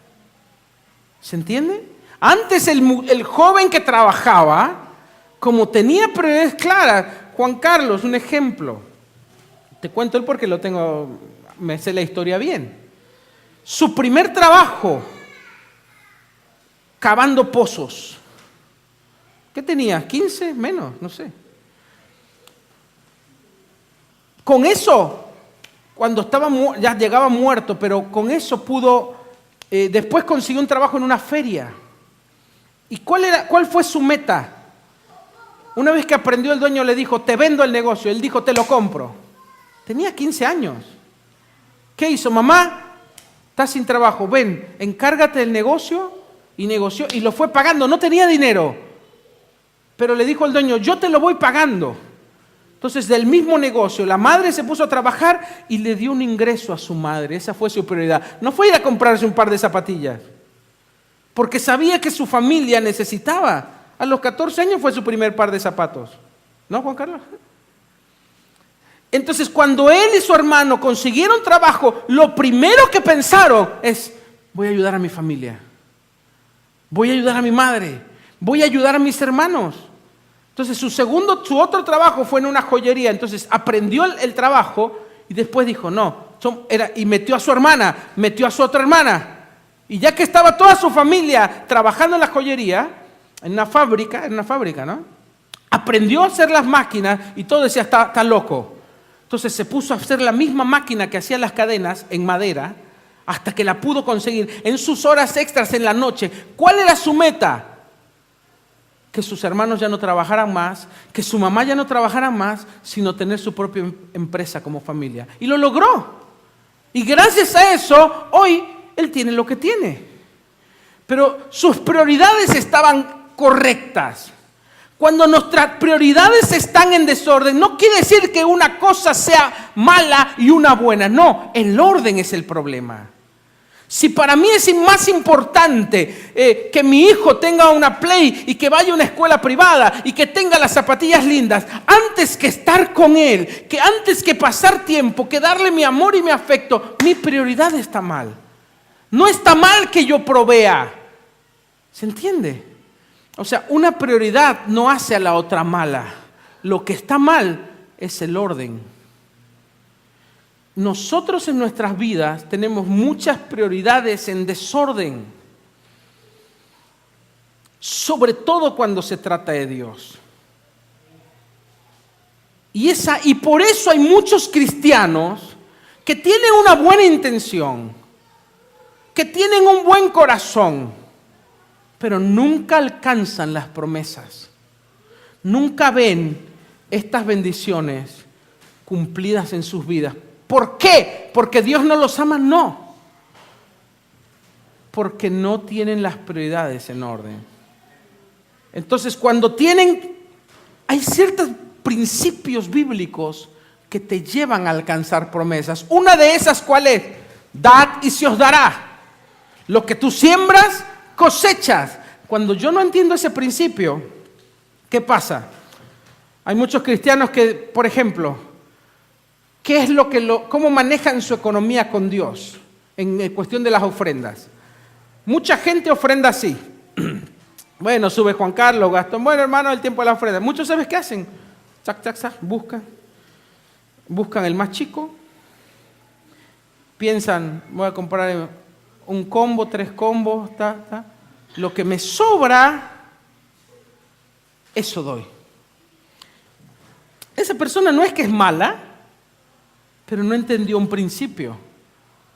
¿Se entiende? Antes el joven que trabajaba, como tenía prioridades claras, Juan Carlos, un ejemplo, te cuento él porque me sé la historia bien. Su primer trabajo, cavando pozos. ¿Qué tenía? ¿15? Menos, no sé. Con eso, cuando estaba ya llegaba muerto, pero con eso pudo, después consiguió un trabajo en una feria. ¿Y cuál fue su meta? Una vez que aprendió, el dueño le dijo, te vendo el negocio. Él dijo, te lo compro. Tenía 15 años. ¿Qué hizo? Mamá, estás sin trabajo, ven, encárgate del negocio. Y negoció y lo fue pagando. No tenía dinero, pero le dijo al dueño, yo te lo voy pagando. Entonces, del mismo negocio, la madre se puso a trabajar y le dio un ingreso a su madre. Esa fue su prioridad. No fue ir a comprarse un par de zapatillas, porque sabía que su familia necesitaba. A los 14 años fue su primer par de zapatos. ¿No, Juan Carlos? Entonces, cuando él y su hermano consiguieron trabajo, lo primero que pensaron es, voy a ayudar a mi familia. Voy a ayudar a mi madre. Voy a ayudar a mis hermanos. Entonces, su otro trabajo fue en una joyería. Entonces, aprendió el trabajo y después dijo, y metió a su hermana, metió a su otra hermana. Y ya que estaba toda su familia trabajando en la joyería, en una fábrica, ¿no? Aprendió a hacer las máquinas y todo decía, está loco. Entonces se puso a hacer la misma máquina que hacía las cadenas en madera hasta que la pudo conseguir en sus horas extras en la noche. ¿Cuál era su meta? Que sus hermanos ya no trabajaran más, que su mamá ya no trabajara más, sino tener su propia empresa como familia. Y lo logró. Y gracias a eso, hoy él tiene lo que tiene. Pero sus prioridades estaban correctas. Cuando nuestras prioridades están en desorden, no quiere decir que una cosa sea mala y una buena. No, el orden es el problema. Si para mí es más importante que mi hijo tenga una Play y que vaya a una escuela privada y que tenga las zapatillas lindas, antes que estar con él, que antes que pasar tiempo, que darle mi amor y mi afecto, mi prioridad está mal. No está mal que yo provea. ¿Se entiende? O sea, una prioridad no hace a la otra mala. Lo que está mal es el orden. Nosotros en nuestras vidas tenemos muchas prioridades en desorden, sobre todo cuando se trata de Dios. Y por eso hay muchos cristianos que tienen una buena intención, que tienen un buen corazón, pero nunca alcanzan las promesas. Nunca ven estas bendiciones cumplidas en sus vidas. ¿Por qué? ¿Porque Dios no los ama? No. Porque no tienen las prioridades en orden. Entonces, hay ciertos principios bíblicos que te llevan a alcanzar promesas. Una de esas, ¿cuál es? Dad y se os dará. Lo que tú siembras, cosechas. Cuando yo no entiendo ese principio, ¿qué pasa? Hay muchos cristianos que, por ejemplo, ¿cómo manejan su economía con Dios en cuestión de las ofrendas? Mucha gente ofrenda así. Bueno, sube Juan Carlos, Gastón. Bueno, hermano, el tiempo de la ofrenda. Muchos, ¿sabes qué hacen? Chac, chac, chac, buscan el más chico. Piensan, voy a comprar un combo, 3 combos, Lo que me sobra, eso doy. Esa persona no es que es mala, pero no entendió un principio,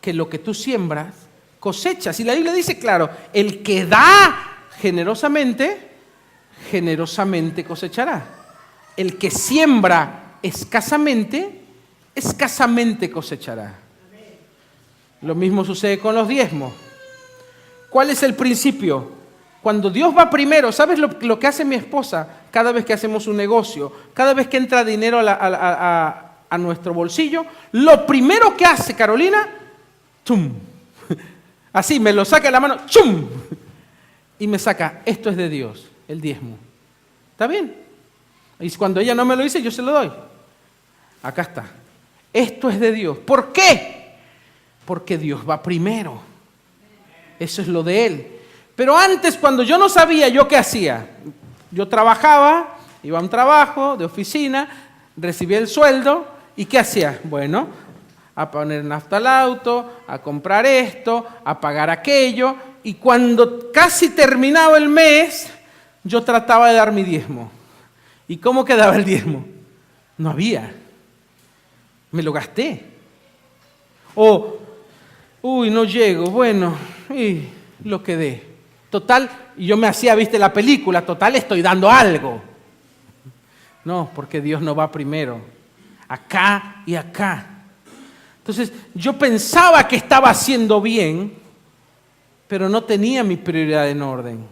que lo que tú siembras, cosechas. Y la Biblia dice, claro, el que da generosamente, generosamente cosechará. El que siembra escasamente, escasamente cosechará. Lo mismo sucede con los diezmos. ¿Cuál es el principio? Cuando Dios va primero, ¿sabes lo que hace mi esposa cada vez que hacemos un negocio? Cada vez que entra dinero a nuestro bolsillo, lo primero que hace Carolina, ¡chum! Así, me lo saca de la mano, ¡chum! Y me saca, esto es de Dios, el diezmo. ¿Está bien? Y cuando ella no me lo dice, yo se lo doy. Acá está. Esto es de Dios. ¿Por qué? Porque Dios va primero. Eso es lo de Él. Pero antes, cuando yo no sabía, ¿yo qué hacía? Yo trabajaba, iba a un trabajo de oficina, recibía el sueldo, ¿y qué hacía? Bueno, a poner nafta al auto, a comprar esto, a pagar aquello, y cuando casi terminaba el mes, yo trataba de dar mi diezmo. ¿Y cómo quedaba el diezmo? No había. Me lo gasté. O, no llego, bueno, y lo quedé. Total, y yo me hacía, viste la película, total estoy dando algo. No, porque Dios no va primero. Acá y acá. Entonces, yo pensaba que estaba haciendo bien, pero no tenía mi prioridad en orden.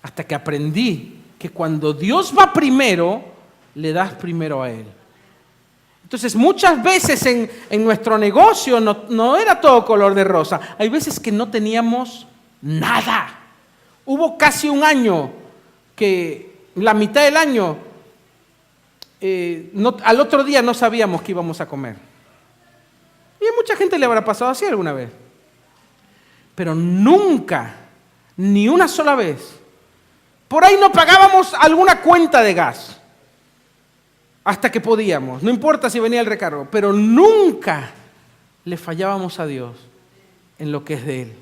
Hasta que aprendí que cuando Dios va primero, le das primero a Él. Entonces, muchas veces en nuestro negocio no era todo color de rosa. Hay veces que no teníamos nada. Hubo casi un año que la mitad del año, al otro día no sabíamos qué íbamos a comer. Y a mucha gente le habrá pasado así alguna vez. Pero nunca, ni una sola vez, por ahí no pagábamos alguna cuenta de gas. Hasta que podíamos, no importa si venía el recargo, pero nunca le fallábamos a Dios en lo que es de Él.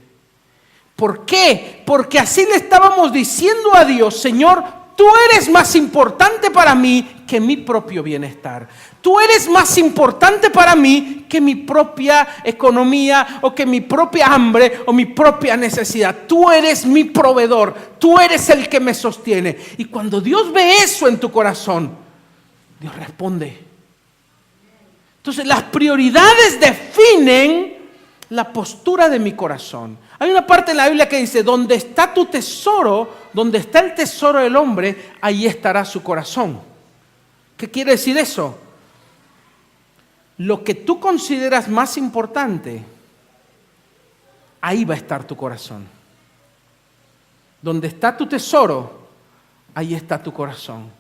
¿Por qué? Porque así le estábamos diciendo a Dios, Señor, tú eres más importante para mí que mi propio bienestar. Tú eres más importante para mí que mi propia economía o que mi propia hambre o mi propia necesidad. Tú eres mi proveedor, tú eres el que me sostiene. Y cuando Dios ve eso en tu corazón, Dios responde. Entonces las prioridades definen la postura de mi corazón. Hay una parte en la Biblia que dice, donde está tu tesoro, donde está el tesoro del hombre, ahí estará su corazón. ¿Qué quiere decir eso? Lo que tú consideras más importante, ahí va a estar tu corazón. Donde está tu tesoro, ahí está tu corazón.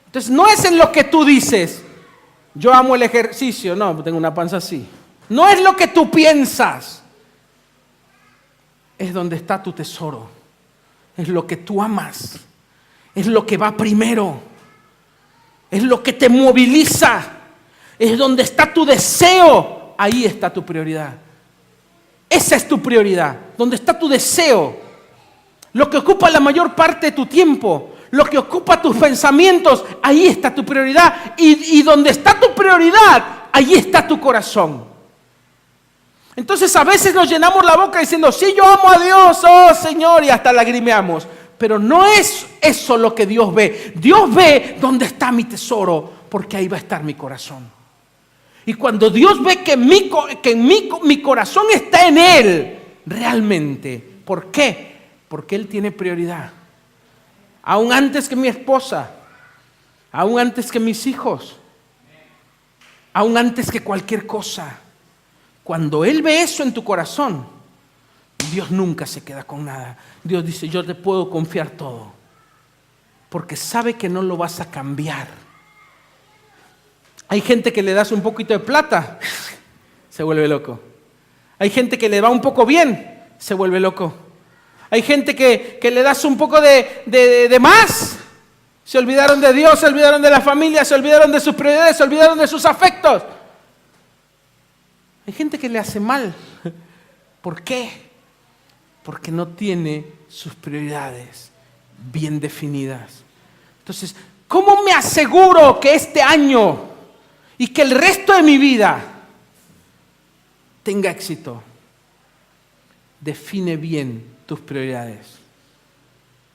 Entonces no es en lo que tú dices, yo amo el ejercicio, no, tengo una panza así. No es lo que tú piensas, es donde está tu tesoro, es lo que tú amas, es lo que va primero, es lo que te moviliza, es donde está tu deseo, ahí está tu prioridad. Esa es tu prioridad, donde está tu deseo, lo que ocupa la mayor parte de tu tiempo. Lo que ocupa tus pensamientos, ahí está tu prioridad. Y donde está tu prioridad, ahí está tu corazón. Entonces a veces nos llenamos la boca diciendo, sí, yo amo a Dios, oh Señor, y hasta lagrimeamos. Pero no es eso lo que Dios ve. Dios ve dónde está mi tesoro, porque ahí va a estar mi corazón. Y cuando Dios ve que mi corazón está en Él, realmente, ¿por qué? Porque Él tiene prioridad. Aún antes que mi esposa, aún antes que mis hijos, aún antes que cualquier cosa. Cuando Él ve eso en tu corazón, Dios nunca se queda con nada. Dios dice, yo te puedo confiar todo, porque sabe que no lo vas a cambiar. Hay gente que le das un poquito de plata, se vuelve loco. Hay gente que le va un poco bien, se vuelve loco. Hay gente que le das un poco de más. Se olvidaron de Dios, se olvidaron de la familia, se olvidaron de sus prioridades, se olvidaron de sus afectos. Hay gente que le hace mal. ¿Por qué? Porque no tiene sus prioridades bien definidas. Entonces, ¿cómo me aseguro que este año y que el resto de mi vida tenga éxito? Define bien tus prioridades.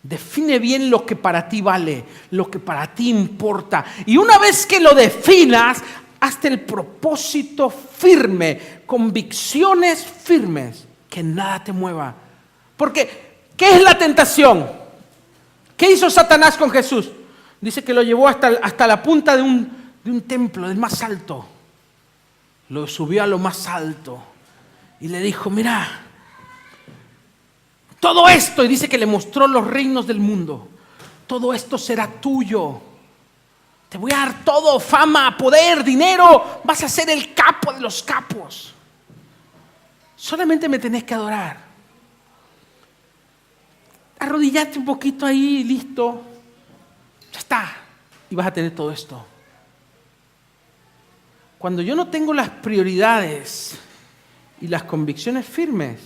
Define bien lo que para ti vale, lo que para ti importa. Y una vez que lo definas, hazte el propósito firme, convicciones firmes, que nada te mueva. Porque, ¿qué es la tentación? ¿Qué hizo Satanás con Jesús? Dice que lo llevó hasta la punta de un templo, del más alto. Lo subió a lo más alto y le dijo, mira, todo esto, y dice que le mostró los reinos del mundo. Todo esto será tuyo. Te voy a dar todo, fama, poder, dinero. Vas a ser el capo de los capos. Solamente me tenés que adorar. arrodillate un poquito ahí, listo. Ya está. Y vas a tener todo esto. Cuando yo no tengo las prioridades y las convicciones firmes,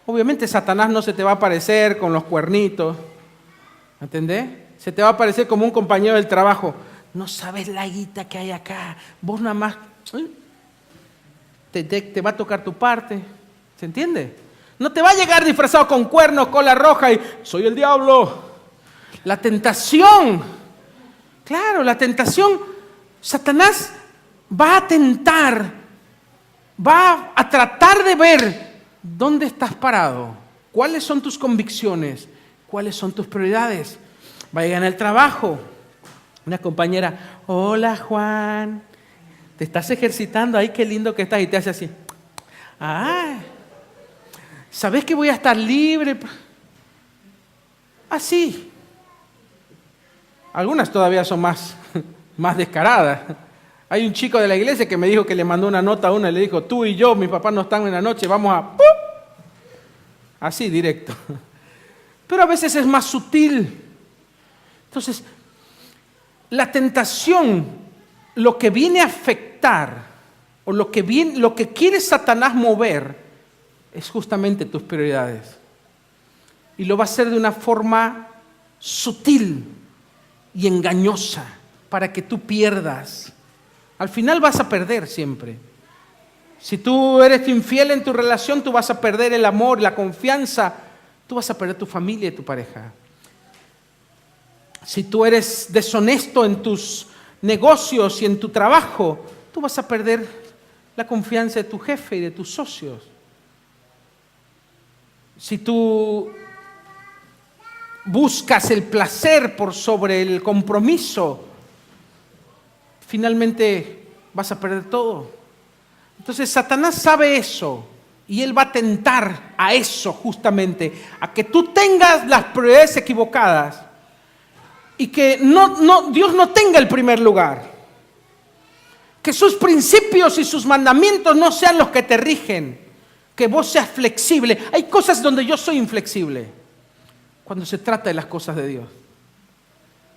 obviamente Satanás no se te va a aparecer con los cuernitos. ¿Entendés? Se te va a aparecer como un compañero del trabajo. No sabes la guita que hay acá. Vos nada más te va a tocar tu parte. ¿Se entiende? No te va a llegar disfrazado con cuernos, cola roja y soy el diablo. La tentación. Claro, la tentación. Satanás va a tentar, va a tratar de ver dónde estás parado, cuáles son tus convicciones, cuáles son tus prioridades. Va a llegar en el trabajo una compañera, hola Juan, te estás ejercitando, ay qué lindo que estás, y te hace así, ay, ¿sabes que voy a estar libre? Así. Algunas todavía son más descaradas. Hay un chico de la iglesia que me dijo que le mandó una nota a una y le dijo, tú y yo, mi papá no están en la noche, vamos a... ¡pum! Así, directo. Pero a veces es más sutil. Entonces, la tentación, lo que viene a afectar, o lo que quiere Satanás mover, es justamente tus prioridades. Y lo va a hacer de una forma sutil y engañosa, para que tú pierdas. Al final vas a perder siempre. Si tú eres infiel en tu relación, tú vas a perder el amor, la confianza, tú vas a perder tu familia y tu pareja. Si tú eres deshonesto en tus negocios y en tu trabajo, tú vas a perder la confianza de tu jefe y de tus socios. Si tú buscas el placer por sobre el compromiso, finalmente vas a perder todo. Entonces Satanás sabe eso y él va a tentar a eso justamente, a que tú tengas las prioridades equivocadas y que Dios no tenga el primer lugar, que sus principios y sus mandamientos no sean los que te rigen, que vos seas flexible. Hay cosas donde yo soy inflexible cuando se trata de las cosas de Dios.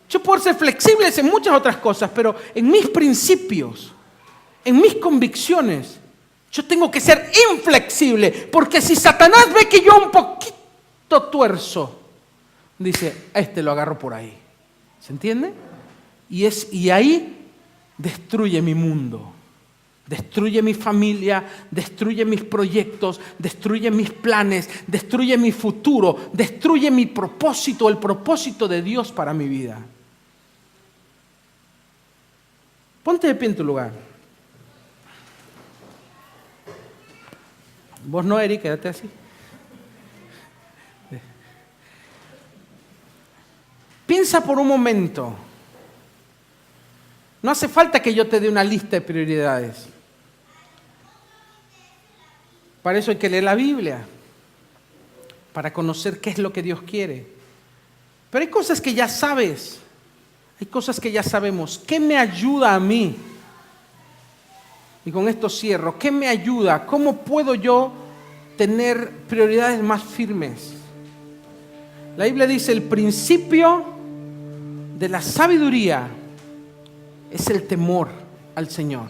Yo puedo ser flexible en muchas otras cosas, pero en mis principios, en mis convicciones, yo tengo que ser inflexible, porque si Satanás ve que yo un poquito tuerzo, dice, a este lo agarro por ahí. ¿Se entiende? Y ahí destruye mi mundo, destruye mi familia, destruye mis proyectos, destruye mis planes, destruye mi futuro, destruye mi propósito, el propósito de Dios para mi vida. Ponte de pie en tu lugar. Vos no, Eric, quédate así. Piensa por un momento. No hace falta que yo te dé una lista de prioridades. Para eso hay que leer la Biblia, para conocer qué es lo que Dios quiere. Pero hay cosas que ya sabes, hay cosas que ya sabemos. ¿Qué me ayuda a mí? Y con esto cierro. ¿Qué me ayuda? ¿Cómo puedo yo tener prioridades más firmes? La Biblia dice, el principio de la sabiduría es el temor al Señor.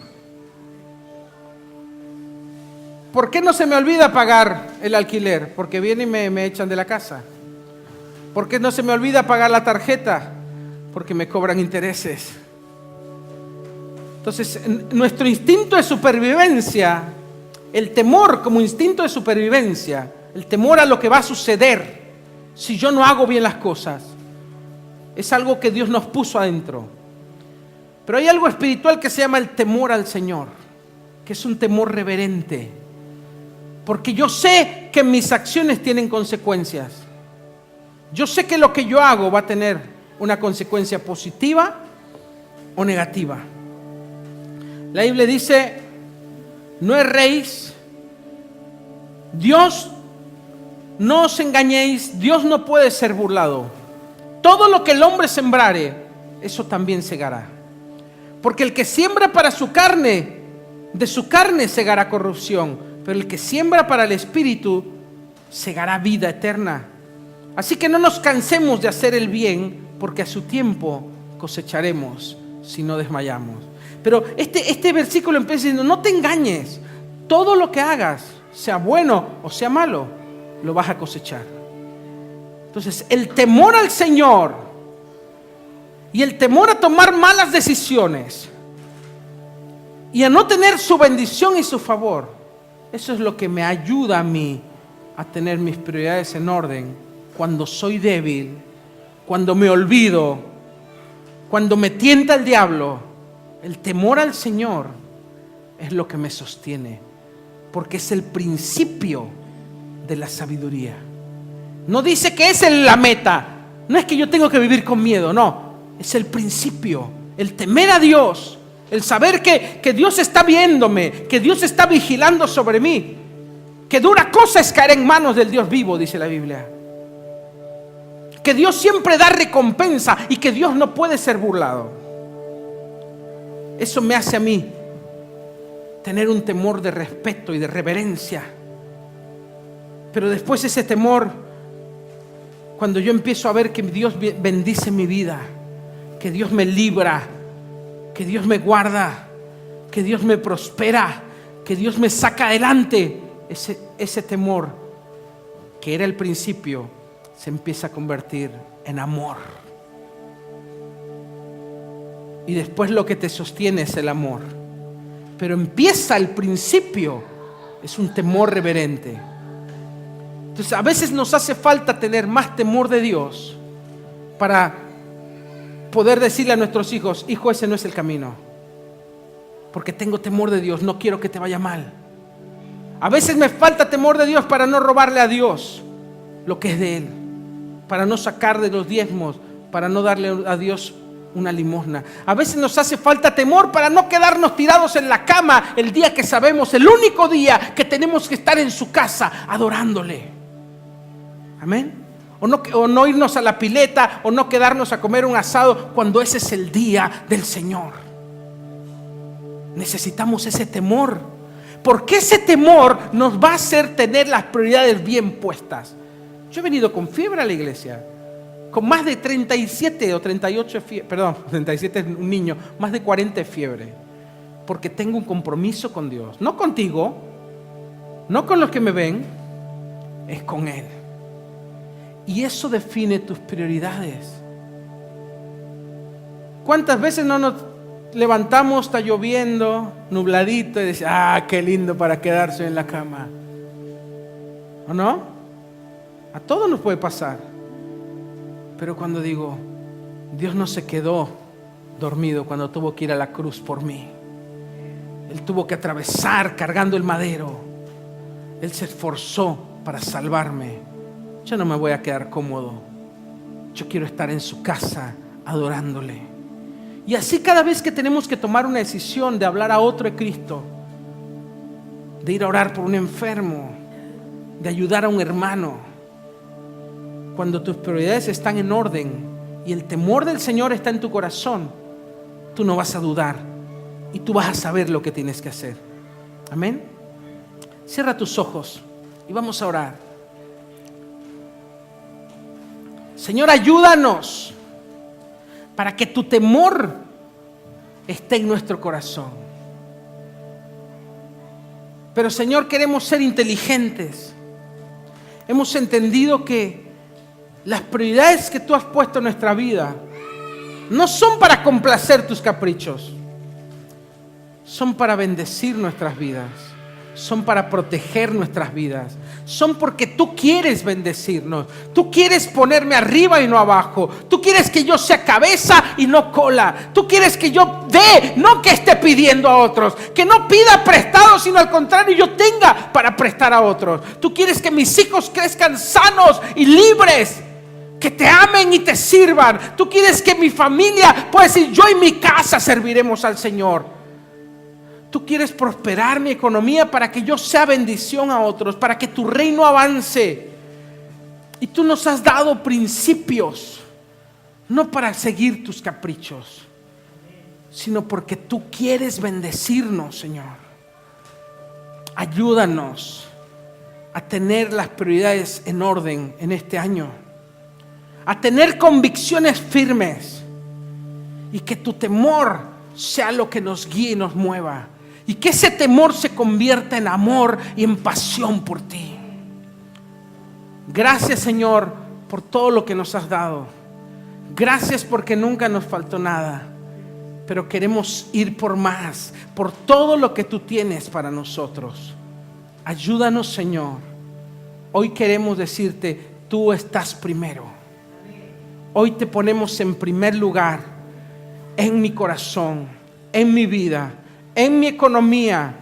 ¿Por qué no se me olvida pagar el alquiler? Porque vienen y me echan de la casa. ¿Por qué no se me olvida pagar la tarjeta? Porque me cobran intereses. Entonces, nuestro instinto de supervivencia, el temor como instinto de supervivencia, el temor a lo que va a suceder si yo no hago bien las cosas, es algo que Dios nos puso adentro. Pero hay algo espiritual que se llama el temor al Señor, que es un temor reverente. Porque yo sé que mis acciones tienen consecuencias. Yo sé que lo que yo hago va a tener una consecuencia positiva o negativa. La Biblia dice, no erréis. Dios, no os engañéis, Dios no puede ser burlado. Todo lo que el hombre sembrare, eso también segará. Porque el que siembra para su carne, de su carne segará corrupción. Pero el que siembra para el Espíritu, segará vida eterna. Así que no nos cansemos de hacer el bien, porque a su tiempo cosecharemos si no desmayamos. Pero este versículo empieza diciendo, no te engañes, todo lo que hagas, sea bueno o sea malo, lo vas a cosechar. Entonces, el temor al Señor y el temor a tomar malas decisiones y a no tener su bendición y su favor, eso es lo que me ayuda a mí a tener mis prioridades en orden cuando soy débil, cuando me olvido, cuando me tienta el diablo. El temor al Señor es lo que me sostiene, porque es el principio de la sabiduría. No dice que es la meta, no es que yo tengo que vivir con miedo, no, es el principio, el temer a Dios, el saber que Dios está viéndome, que Dios está vigilando sobre mí, que dura cosa es caer en manos del Dios vivo, dice la Biblia. Que Dios siempre da recompensa y que Dios no puede ser burlado. Eso me hace a mí tener un temor de respeto y de reverencia. Pero después ese temor, cuando yo empiezo a ver que Dios bendice mi vida, que Dios me libra, que Dios me guarda, que Dios me prospera, que Dios me saca adelante, ese temor que era el principio se empieza a convertir en amor. Y después lo que te sostiene es el amor. Pero empieza el principio, es un temor reverente. Entonces a veces nos hace falta tener más temor de Dios para poder decirle a nuestros hijos, hijo, ese no es el camino. Porque tengo temor de Dios, no quiero que te vaya mal. A veces me falta temor de Dios para no robarle a Dios lo que es de Él, para no sacar de los diezmos, para no darle a Dios una limosna. A veces nos hace falta temor para no quedarnos tirados en la cama el día que sabemos, el único día que tenemos que estar en su casa adorándole. Amén. O no irnos a la pileta, o no quedarnos a comer un asado cuando ese es el día del Señor. Necesitamos ese temor, porque ese temor nos va a hacer tener las prioridades bien puestas. Yo he venido con fiebre a la iglesia, con más de 37 o 38 fiebre, perdón, 37 es un niño, más de 40 fiebre, porque tengo un compromiso con Dios, no contigo, no con los que me ven, es con Él. Y eso define tus prioridades. ¿Cuántas veces no nos levantamos, está lloviendo, nubladito, y decimos, qué lindo para quedarse en la cama? ¿O no? A todos nos puede pasar. Pero cuando digo, Dios no se quedó dormido cuando tuvo que ir a la cruz por mí. Él tuvo que atravesar cargando el madero. Él se esforzó para salvarme. Yo no me voy a quedar cómodo. Yo quiero estar en su casa adorándole. Y así cada vez que tenemos que tomar una decisión de hablar a otro de Cristo, de ir a orar por un enfermo, de ayudar a un hermano, cuando tus prioridades están en orden y el temor del Señor está en tu corazón, tú no vas a dudar y tú vas a saber lo que tienes que hacer. Amén. Cierra tus ojos y vamos a orar. Señor, ayúdanos para que tu temor esté en nuestro corazón. Pero Señor, queremos ser inteligentes. Hemos entendido que las prioridades que tú has puesto en nuestra vida no son para complacer tus caprichos, son para bendecir nuestras vidas, son para proteger nuestras vidas, son porque tú quieres bendecirnos, tú quieres ponerme arriba y no abajo, tú quieres que yo sea cabeza y no cola, tú quieres que yo dé, no que esté pidiendo a otros, que no pida prestado, sino al contrario yo tenga para prestar a otros. Tú quieres que mis hijos crezcan sanos y libres, que te amen y te sirvan. Tú quieres que mi familia pueda decir, yo y mi casa serviremos al Señor. Tú quieres prosperar mi economía para que yo sea bendición a otros, para que tu reino avance. Y tú nos has dado principios, no para seguir tus caprichos, sino porque tú quieres bendecirnos, Señor. Ayúdanos a tener las prioridades en orden en este año. a tener convicciones firmes. Y que tu temor sea lo que nos guíe y nos mueva. Y que ese temor se convierta en amor y en pasión por ti. Gracias, Señor, por todo lo que nos has dado. Gracias porque nunca nos faltó nada. Pero queremos ir por más, por todo lo que tú tienes para nosotros. Ayúdanos, Señor. Hoy queremos decirte, tú estás primero. Hoy te ponemos en primer lugar, en mi corazón, en mi vida, en mi economía.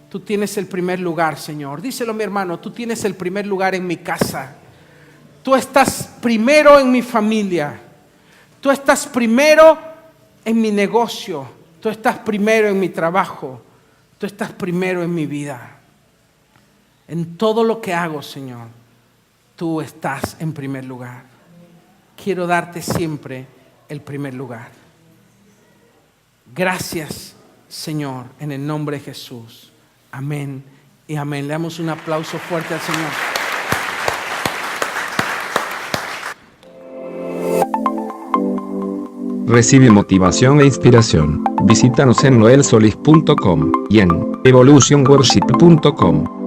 Tú tienes el primer lugar, Señor. Díselo, mi hermano, tú tienes el primer lugar en mi casa. Tú estás primero en mi familia. Tú estás primero en mi negocio. Tú estás primero en mi trabajo. Tú estás primero en mi vida. En todo lo que hago, Señor, tú estás en primer lugar. Quiero darte siempre el primer lugar. Gracias, Señor, en el nombre de Jesús. Amén y amén. Le damos un aplauso fuerte al Señor. Recibe motivación e inspiración. Visítanos en noelsolis.com y en evolutionworship.com.